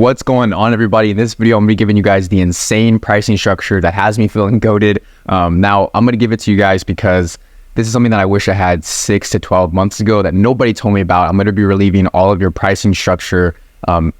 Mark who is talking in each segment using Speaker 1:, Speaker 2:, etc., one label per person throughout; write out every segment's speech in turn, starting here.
Speaker 1: What's going on, everybody? In this video, I'm going to be giving you guys the insane pricing structure that has me feeling goated. Now, I'm going to give it to you guys because this is something that I wish I had 6 to 12 months ago that nobody told me about. I'm going to be relieving all of your pricing structure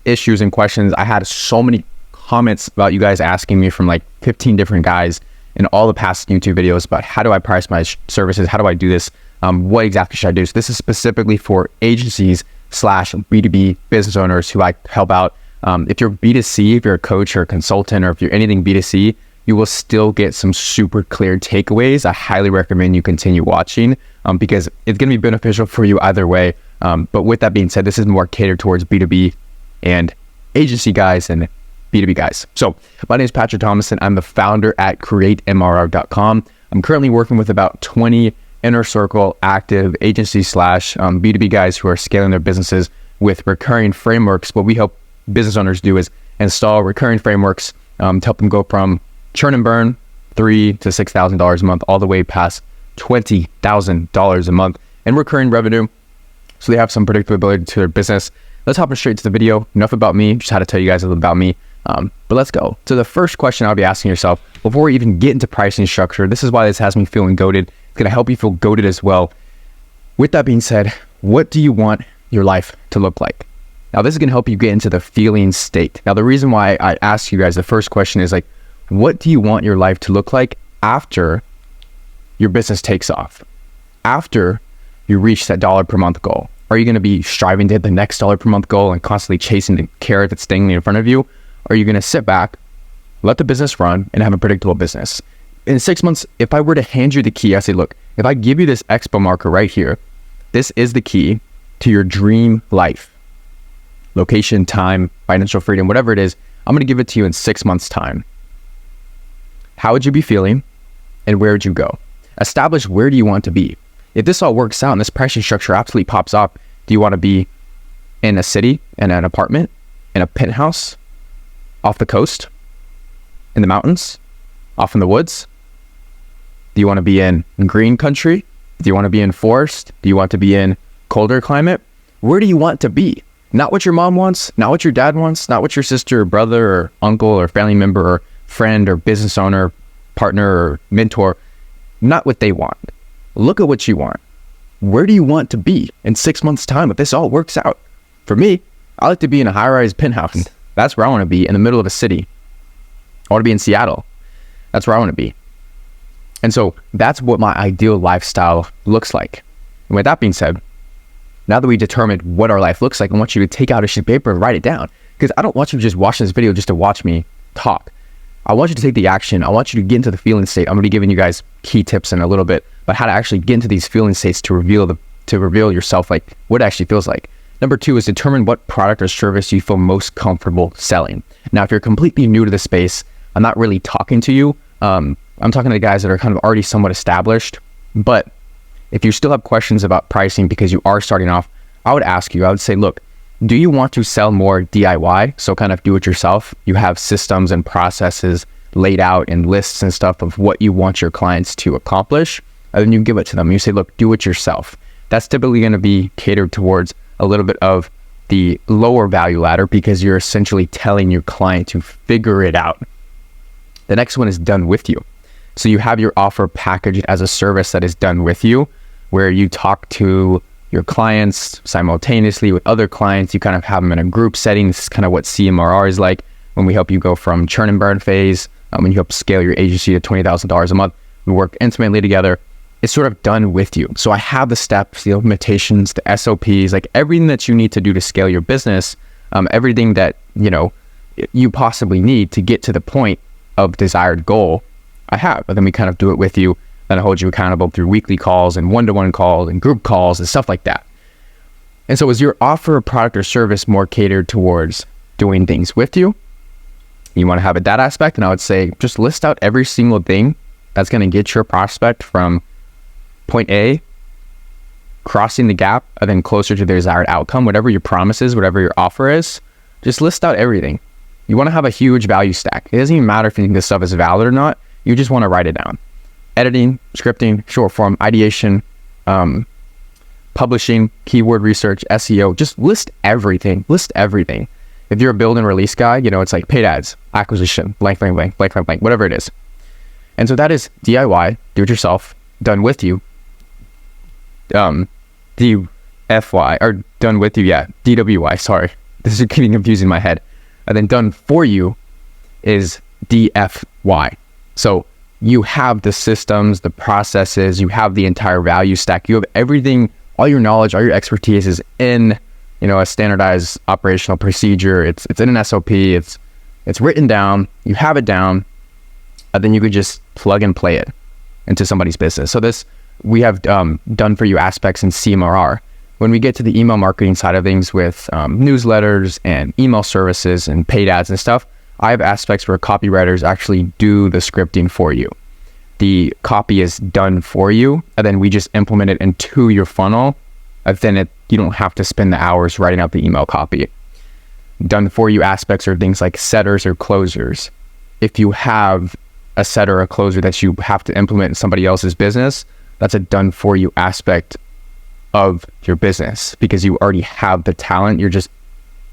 Speaker 1: issues and questions. I had so many comments about you guys asking me from like 15 different guys in all the past YouTube videos about how do I price my services? How do I do this? What exactly should I do? So this is specifically for agencies / B2B business owners who I help out. If you're B2C, if you're a coach or a consultant, or if you're anything B2C, you will still get some super clear takeaways. I highly recommend you continue watching because it's going to be beneficial for you either way. But with that being said, this is more catered towards B2B and agency guys and B2B guys. So my name is Patrick Thomason. I'm the founder at createmrr.com. I'm currently working with about 20 inner circle active agency / B2B guys who are scaling their businesses with recurring frameworks. What we help business owners do is install recurring frameworks to help them go from churn and burn $3,000 to $6,000 a month all the way past $20,000 a month in recurring revenue, so they have some predictability to their business. Let's hop straight to the video. Enough about me, just how to tell you guys a little about me, but let's go. So the first question I'll be asking yourself before we even get into pricing structure, this is why this has me feeling goated. It's going to help you feel goated as well. With that being said, what do you want your life to look like? Now, this is going to help you get into the feeling state. Now, the reason why I asked you guys the first question is like, what do you want your life to look like after your business takes off? After you reach that dollar per month goal? Are you going to be striving to hit the next dollar per month goal and constantly chasing the carrot that's dangling in front of you? Or are you going to sit back, let the business run, and have a predictable business? In 6 months, if I were to hand you the key, I say, look, if I give you this expo marker right here, this is the key to your dream life. Location, time, financial freedom, whatever it is, I'm going to give it to you in 6 months' time. How would you be feeling and where would you go? Establish where do you want to be? If this all works out and this pricing structure absolutely pops up, do you want to be in a city, in an apartment, in a penthouse, off the coast, in the mountains, off in the woods? Do you want to be in green country? Do you want to be in forest? Do you want to be in colder climate? Where do you want to be? Not what your mom wants, not what your dad wants, not what your sister or brother or uncle or family member or friend or business owner, partner or mentor, not what they want. Look at what you want. Where do you want to be in 6 months' time if this all works out? For me, I like to be in a high-rise penthouse. That's where I want to be, in the middle of a city. I want to be in Seattle. That's where I want to be. And so that's what my ideal lifestyle looks like. And with that being said, now that we determined what our life looks like, I want you to take out a sheet of paper and write it down, because I don't want you to just watch this video just to watch me talk. I want you to take the action. I want you to get into the feeling state. I'm going to be giving you guys key tips in a little bit, but how to actually get into these feeling states to reveal yourself, like what it actually feels like. Number 2 is determine what product or service you feel most comfortable selling. Now, if you're completely new to the space, I'm not really talking to you. I'm talking to guys that are kind of already somewhat established, but if you still have questions about pricing because you are starting off, I would say, look, do you want to sell more DIY? So kind of do it yourself. You have systems and processes laid out and lists and stuff of what you want your clients to accomplish. And then you give it to them. You say, look, do it yourself. That's typically going to be catered towards a little bit of the lower value ladder because you're essentially telling your client to figure it out. The next one is done with you. So you have your offer packaged as a service that is done with you, where you talk to your clients simultaneously with other clients. You kind of have them in a group setting. This is kind of what CMRR is like when we help you go from churn and burn phase, when you help scale your agency to $20,000 a month. We work intimately together. It's sort of done with you. So I have the steps, the implementations, the SOPs, like everything that you need to do to scale your business, everything that, you possibly need to get to the point of desired goal, I have. But then we kind of do it with you. Then I hold you accountable through weekly calls and one-to-one calls and group calls and stuff like that. And so is your offer a product or service more catered towards doing things with you? You want to have that aspect? And I would say just list out every single thing that's going to get your prospect from point A, crossing the gap, and then closer to their desired outcome, whatever your promise is, whatever your offer is. Just list out everything. You want to have a huge value stack. It doesn't even matter if you think this stuff is valid or not. You just want to write it down. Editing, scripting, short form, ideation, publishing, keyword research, SEO, just list everything. If you're a build and release guy, it's like paid ads, acquisition, blank, whatever it is. And so that is DIY, do it yourself, done with you. DFY, or done with you, DWY, sorry. This is getting confusing in my head. And then done for you is DFY. So you have the systems, the processes, you have the entire value stack, you have everything, all your knowledge, all your expertise is in, a standardized operational procedure. It's in an SOP, it's written down, you have it down, and then you could just plug and play it into somebody's business. So this, we have done for you aspects in CMRR. When we get to the email marketing side of things with newsletters and email services and paid ads and stuff, I have aspects where copywriters actually do the scripting for you. The copy is done for you, and then we just implement it into your funnel. And then you don't have to spend the hours writing out the email copy. Done for you aspects are things like setters or closers. If you have a setter or a closer that you have to implement in somebody else's business, that's a done for you aspect of your business because you already have the talent, you're just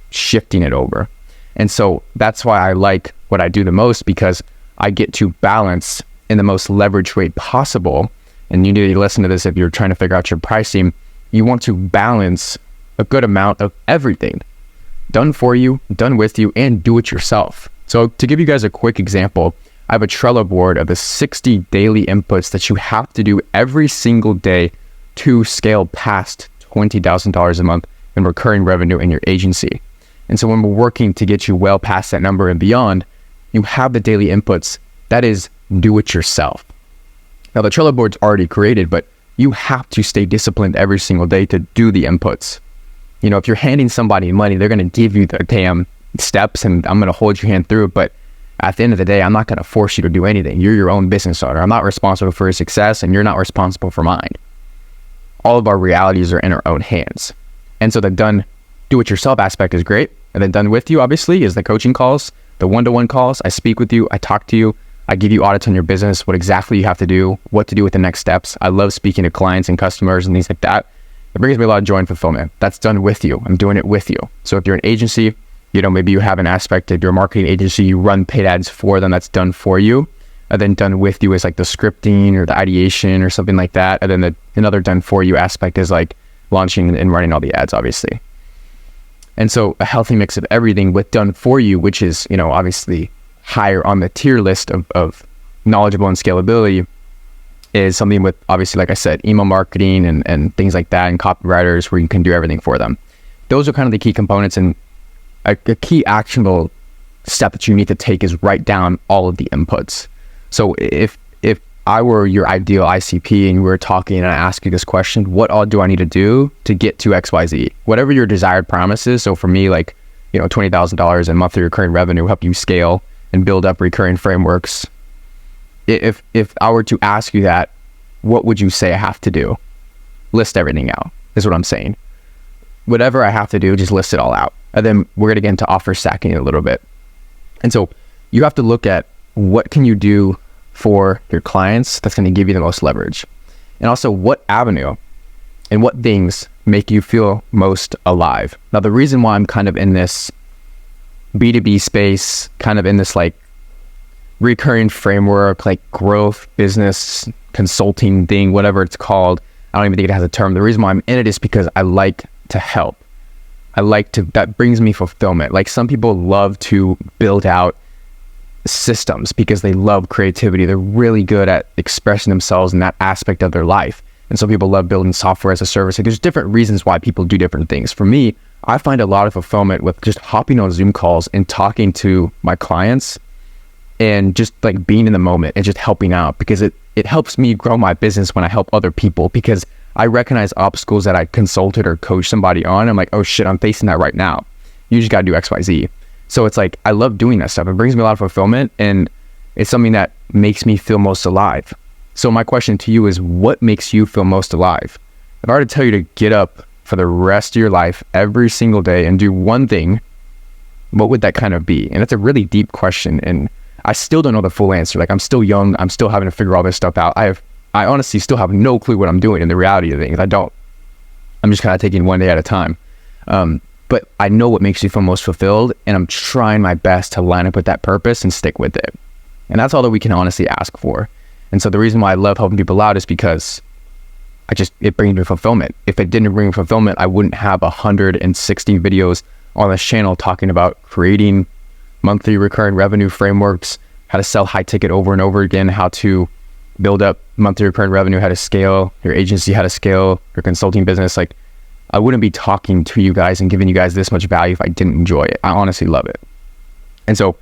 Speaker 1: shifting it over. And so that's why I like what I do the most, because I get to balance in the most leverage rate possible. And you need to listen to this if you're trying to figure out your pricing. You want to balance a good amount of everything. Done for you, done with you, and do it yourself. So to give you guys a quick example, I have a Trello board of the 60 daily inputs that you have to do every single day to scale past $20,000 a month in recurring revenue in your agency. And so when we're working to get you well past that number and beyond, you have the daily inputs. That is, do it yourself. Now the Trello board's already created, but you have to stay disciplined every single day to do the inputs. If you're handing somebody money, they're going to give you the damn steps and I'm going to hold your hand through it. But at the end of the day, I'm not going to force you to do anything. You're your own business owner. I'm not responsible for your success and you're not responsible for mine. All of our realities are in our own hands. And so the done, do it yourself aspect is great. And then done with you, obviously, is the coaching calls, the one-to-one calls. I speak with you, I talk to you, I give you audits on your business, what exactly you have to do, what to do with the next steps. I love speaking to clients and customers and things like that. It brings me a lot of joy and fulfillment. That's done with you. I'm doing it with you. So if you're an agency, maybe you have an aspect of your marketing agency, you run paid ads for them, that's done for you. And then done with you is like the scripting or the ideation or something like that. And then another done for you aspect is like launching and running all the ads, obviously. And so a healthy mix of everything with done for you, which is, obviously higher on the tier list of knowledgeable and scalability, is something with, obviously, like I said, email marketing and things like that, and copywriters where you can do everything for them. Those are kind of the key components, and a key actionable step that you need to take is write down all of the inputs. So if I were your ideal ICP and we were talking and I ask you this question, what all do I need to do to get to XYZ? Whatever your desired promise is. So for me, like, $20,000 in monthly recurring revenue, help you scale and build up recurring frameworks. If I were to ask you that, what would you say I have to do? List everything out, is what I'm saying. Whatever I have to do, just list it all out. And then we're going to get into offer stacking a little bit. And so you have to look at what can you do for your clients that's going to give you the most leverage. And also what avenue and what things make you feel most alive. Now, the reason why I'm kind of in this B2B space, kind of in this like recurring framework, like growth, business, consulting thing, whatever it's called, I don't even think it has a term. The reason why I'm in it is because I like to help. That brings me fulfillment. Like some people love to build out systems because they love creativity. They're really good at expressing themselves in that aspect of their life. And some people love building software as a service. Like there's different reasons why people do different things. For me, I find a lot of fulfillment with just hopping on Zoom calls and talking to my clients and just like being in the moment and just helping out, because it helps me grow my business when I help other people, because I recognize obstacles that I consulted or coached somebody on. I'm like, oh shit, I'm facing that right now. You just got to do X, Y, Z. So it's like, I love doing that stuff. It brings me a lot of fulfillment and it's something that makes me feel most alive. So my question to you is, what makes you feel most alive? If I were to tell you to get up for the rest of your life every single day and do one thing, what would that kind of be? And it's a really deep question. And I still don't know the full answer. Like I'm still young. I'm still having to figure all this stuff out. I honestly still have no clue what I'm doing in the reality of things. I don't. I'm just kind of taking one day at a time. but I know what makes you feel most fulfilled, and I'm trying my best to line up with that purpose and stick with it. And that's all that we can honestly ask for. And so the reason why I love helping people out is because it brings me fulfillment. If it didn't bring me fulfillment, I wouldn't have 160 videos on this channel talking about creating monthly recurring revenue frameworks, how to sell high ticket over and over again, how to build up monthly recurring revenue, how to scale your agency, how to scale your consulting business. Like, I wouldn't be talking to you guys and giving you guys this much value if I didn't enjoy it. I honestly love it. And so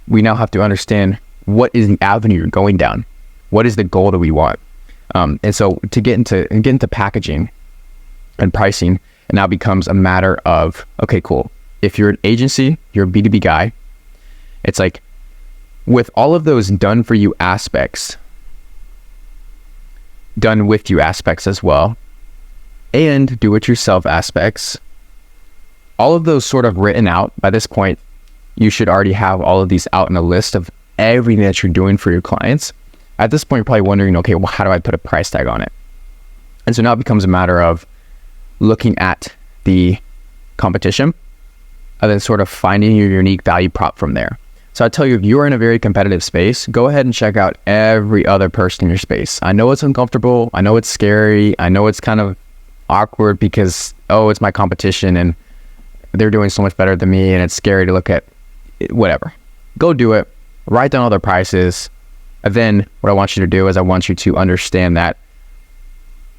Speaker 1: we now have to understand, what is the avenue you're going down? What is the goal that we want? And so to get into packaging and pricing, it now becomes a matter of, okay, cool. If you're an agency, you're a B2B guy, it's like, with all of those done for you aspects, done with you aspects as well, and do it yourself aspects, all of those sort of written out. By this point, you should already have all of these out in a list of everything that you're doing for your clients. At this point, you're probably wondering, okay, well, how do I put a price tag on it? And so now it becomes a matter of looking at the competition and then sort of finding your unique value prop from there. So I tell you, if you're in a very competitive space, go ahead and check out every other person in your space. I know it's uncomfortable. I know it's scary. I know it's kind of awkward because, oh, it's my competition and they're doing so much better than me, and it's scary to look at. Whatever. Go do it. Write down all their prices. And then what I want you to do is I want you to understand that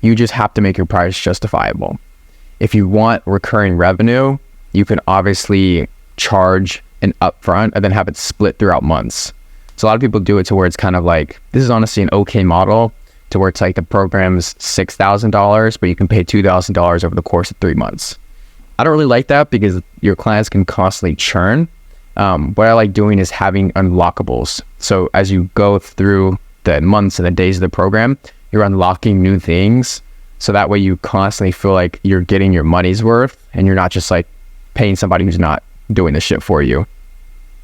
Speaker 1: you just have to make your price justifiable. If you want recurring revenue, you can obviously charge an upfront and then have it split throughout months. So a lot of people do it to where it's kind of like, this is honestly an okay model, to where it's like the program's $6,000, but you can pay $2,000 over the course of 3 months. I don't really like that because your clients can constantly churn. What I like doing is having unlockables. So as you go through the months and the days of the program, you're unlocking new things. So that way you constantly feel like you're getting your money's worth and you're not just like paying somebody who's not doing the shit for you.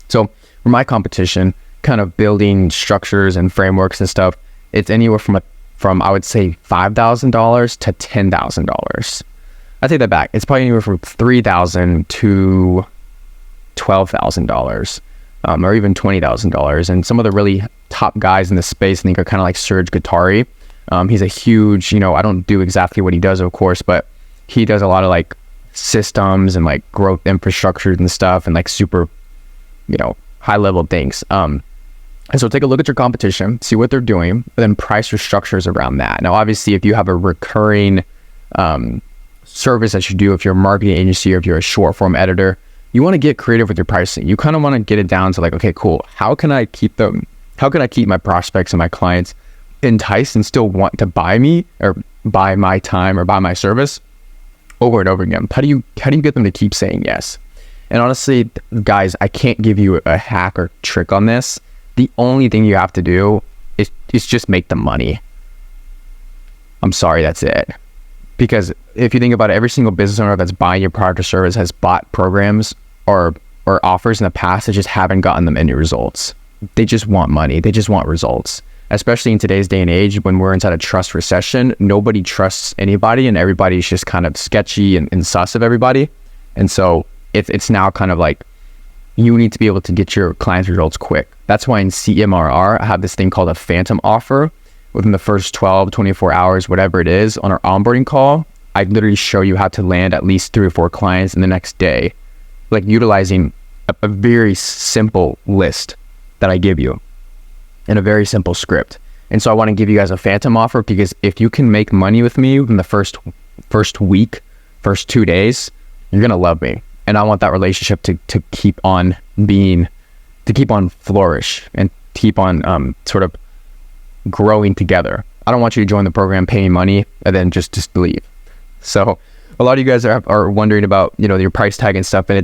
Speaker 1: So for my competition, kind of building structures and frameworks and stuff, it's anywhere from I would say $5,000 to $10,000. I take that back. It's probably anywhere from $3,000 to $12,000, or even $20,000. And some of the really top guys in the space, I think, are kind of like Serge Guattari. He's a huge, I don't do exactly what he does, of course, but he does a lot of like systems and like growth infrastructures and stuff, and like super, high level things. And so take a look at your competition, see what they're doing, and then price your structures around that. Now, obviously, if you have a recurring service that you do, if you're a marketing agency or if you're a short form editor, you want to get creative with your pricing. You kind of want to get it down to like, okay, cool. How can I keep my prospects and my clients enticed and still want to buy me or buy my time or buy my service over and over again? How do you get them to keep saying yes? And honestly, guys, I can't give you a hack or trick on this. The only thing you have to do is just make the money. I'm sorry, that's it. Because if you think about it, every single business owner that's buying your product or service has bought programs or offers in the past that just haven't gotten them any results. They just want money. They just want results. Especially in today's day and age, when we're inside a trust recession, nobody trusts anybody and everybody's just kind of sketchy and sus of everybody. And so it's now kind of like, you need to be able to get your clients results quick. That's why in CMRR, I have this thing called a phantom offer. Within the first 12, 24 hours, whatever it is, on our onboarding call, I literally show you how to land at least 3 or 4 clients in the next day, like utilizing a very simple list that I give you in a very simple script. And so I want to give you guys a phantom offer, because if you can make money with me in the first week, first 2 days, you're going to love me. And I want that relationship to keep on flourish and keep on sort of growing together. I don't want you to join the program paying money and then just leave. So a lot of you guys are wondering about, your price tag and stuff, and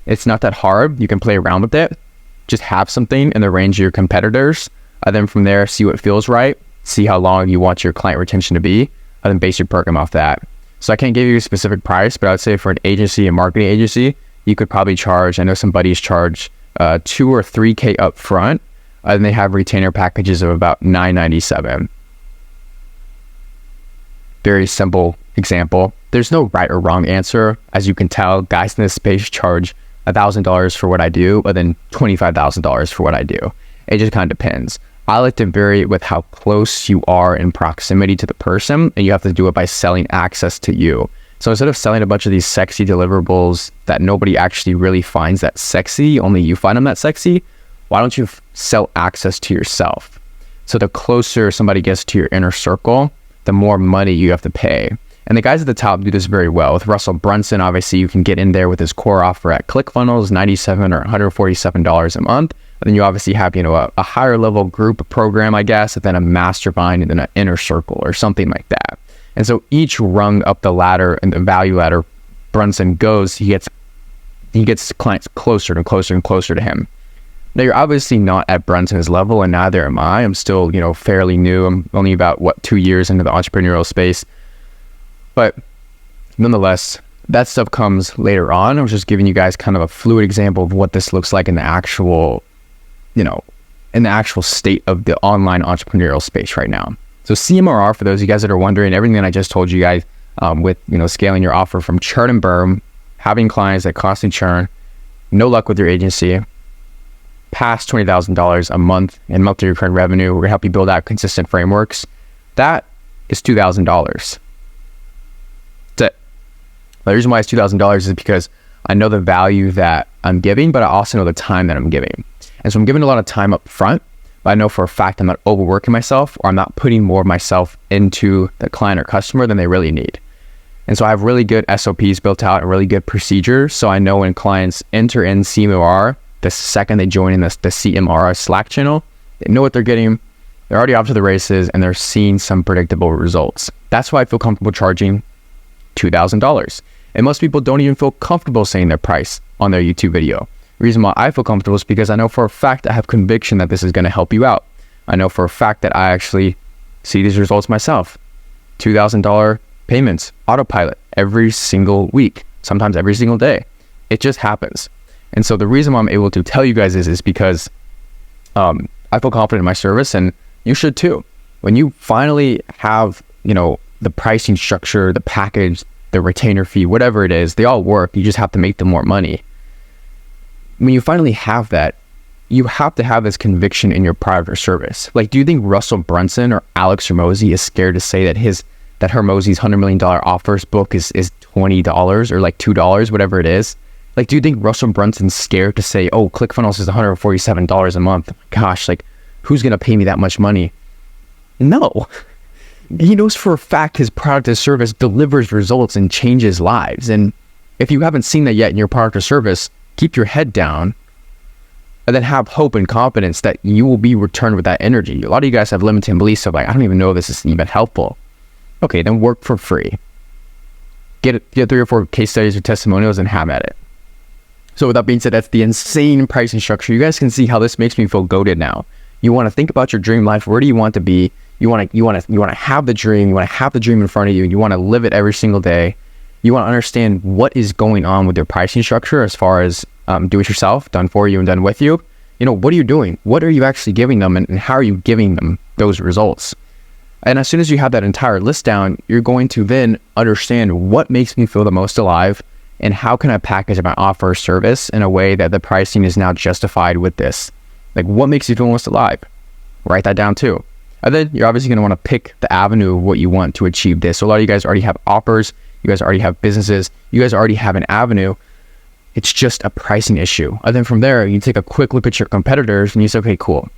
Speaker 1: it's not that hard. You can play around with it. Just have something in the range of your competitors, and then from there, see what feels right, see how long you want your client retention to be, and then base your program off that. So I can't give you a specific price, but I would say for an agency, a marketing agency, you could probably charge, I know some buddies charge $2,000 or $3,000 up front, and they have retainer packages of about $997. Very simple example. there's no right or wrong answer. As you can tell, guys in this space charge $1,000 for what I do, but then $25,000 for what I do. It just kind of depends. I like to vary it with how close you are in proximity to the person, and you have to do it by selling access to you. So instead of selling a bunch of these sexy deliverables that nobody actually really finds that sexy, only you find them that sexy, why don't you sell access to yourself? So the closer somebody gets to your inner circle, the more money you have to pay. And the guys at the top do this very well. With Russell Brunson, obviously, you can get in there with his core offer at ClickFunnels, $97 or $147 a month. And then you obviously have, a higher level group program, I guess, and then a mastermind and then an inner circle or something like that. And so each rung up the ladder and the value ladder Brunson goes, he gets clients closer and closer and closer to him. Now, you're obviously not at Brunson's level, and neither am I. I'm still, fairly new. I'm only about, 2 years into the entrepreneurial space. But nonetheless, that stuff comes later on. I was just giving you guys kind of a fluid example of what this looks like in the actual, state of the online entrepreneurial space right now. So CMRR, for those of you guys that are wondering, everything that I just told you guys with, scaling your offer from churn and burn, having clients that constantly churn, no luck with your agency, past $20,000 a month in monthly recurring revenue, we're going to help you build out consistent frameworks. That is $2,000. The reason why it's $2,000 is because I know the value that I'm giving, but I also know the time that I'm giving. And so I'm giving a lot of time up front, but I know for a fact I'm not overworking myself, or I'm not putting more of myself into the client or customer than they really need. And so I have really good SOPs built out and really good procedures. So I know when clients enter in CMRR, the second they join in the CMRR Slack channel, they know what they're getting. They're already off to the races and they're seeing some predictable results. That's why I feel comfortable charging $2,000. And most people don't even feel comfortable saying their price on their YouTube video. The reason why I feel comfortable is because I know for a fact I have conviction that this is going to help you out. I know for a fact that I actually see these results myself. $2,000 payments, autopilot, every single week, sometimes every single day. It just happens. And so the reason why I'm able to tell you guys this is because I feel confident in my service, and you should too. When you finally have, the pricing structure, the package, the retainer fee, whatever it is, they all work. You just have to make them more money. When you finally have that, you have to have this conviction in your product or service. Like, do you think Russell Brunson or Alex Hormozi is scared to say that Hormozi's $100 million offers book is $20 or like $2, whatever it is? Like, do you think Russell Brunson's scared to say, oh, ClickFunnels is $147 a month? Gosh, like, who's going to pay me that much money? No. He knows for a fact his product or service delivers results and changes lives. And if you haven't seen that yet in your product or service, keep your head down and then have hope and confidence that you will be returned with that energy. A lot of you guys have limiting beliefs of like, I don't even know if this is even helpful. Okay, then work for free. Get 3 or 4 case studies or testimonials and have at it. So with that being said, that's the insane pricing structure. You guys can see how this makes me feel goated now. You want to think about your dream life. Where do you want to be? You want to have the dream. You want to have the dream in front of you. You want to live it every single day. You want to understand what is going on with your pricing structure as far as do it yourself, done for you and done with you. What are you doing? What are you actually giving them, and how are you giving them those results? And as soon as you have that entire list down, you're going to then understand what makes me feel the most alive, and how can I package my offer or service in a way that the pricing is now justified with this. Like, what makes you feel most alive? Write that down too. And then you're obviously going to want to pick the avenue of what you want to achieve this. So a lot of you guys already have offers. You guys already have businesses. You guys already have an avenue. It's just a pricing issue. And then from there, you take a quick look at your competitors and you say, okay, cool.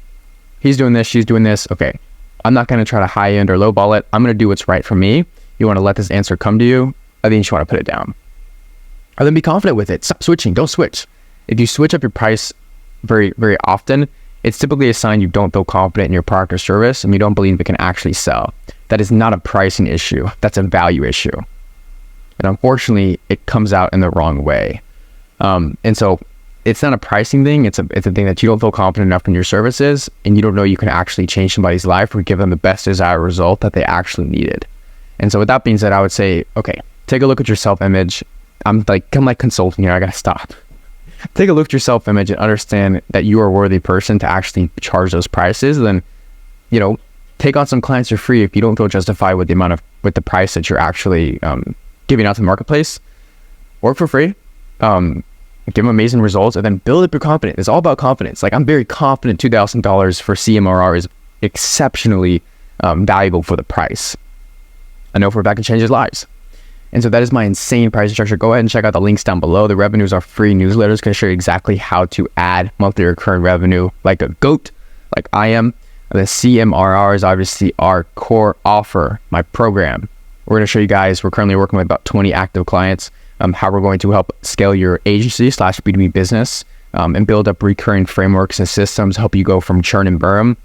Speaker 1: He's doing this. She's doing this. Okay. I'm not going to try to high end or low ball it. I'm going to do what's right for me. You want to let this answer come to you. I think you just want to put it down. And then be confident with it. Stop switching. Don't switch. If you switch up your price very, very often, it's typically a sign you don't feel confident in your product or service and you don't believe it can actually sell. That is not a pricing issue. That's a value issue. And unfortunately, it comes out in the wrong way. And so it's not a pricing thing. It's a thing that you don't feel confident enough in your services, and you don't know you can actually change somebody's life or give them the best desired result that they actually needed. And so with that being said, I would say, okay, take a look at your self-image. I'm like consulting here. I got to stop. Take a look at your self-image and understand that you are a worthy person to actually charge those prices. And then, take on some clients for free if you don't feel justified with the price that you're actually giving out to the marketplace, work for free, give them amazing results, and then build up your confidence. It's all about confidence. Like, I'm very confident $2,000 for CMRR is exceptionally valuable for the price. I know for a fact it changes lives. And so that is my insane pricing structure. Go ahead and check out the links down below. The revenues are free newsletters, going to show you exactly how to add monthly recurring revenue like a GOAT, like I am. The CMRR is obviously our core offer, my program. We're going to show you guys, we're currently working with about 20 active clients, how we're going to help scale your agency / B2B business and build up recurring frameworks and systems, help you go from churn and burn.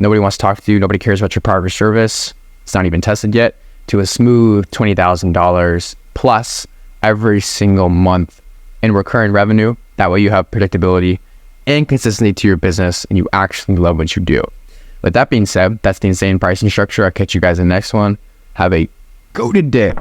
Speaker 1: Nobody wants to talk to you. Nobody cares about your product or service. It's not even tested yet, to a smooth $20,000 plus every single month in recurring revenue. That way you have predictability and consistency to your business and you actually love what you do. With that being said, that's the insane pricing structure. I'll catch you guys in the next one. Have a goated day.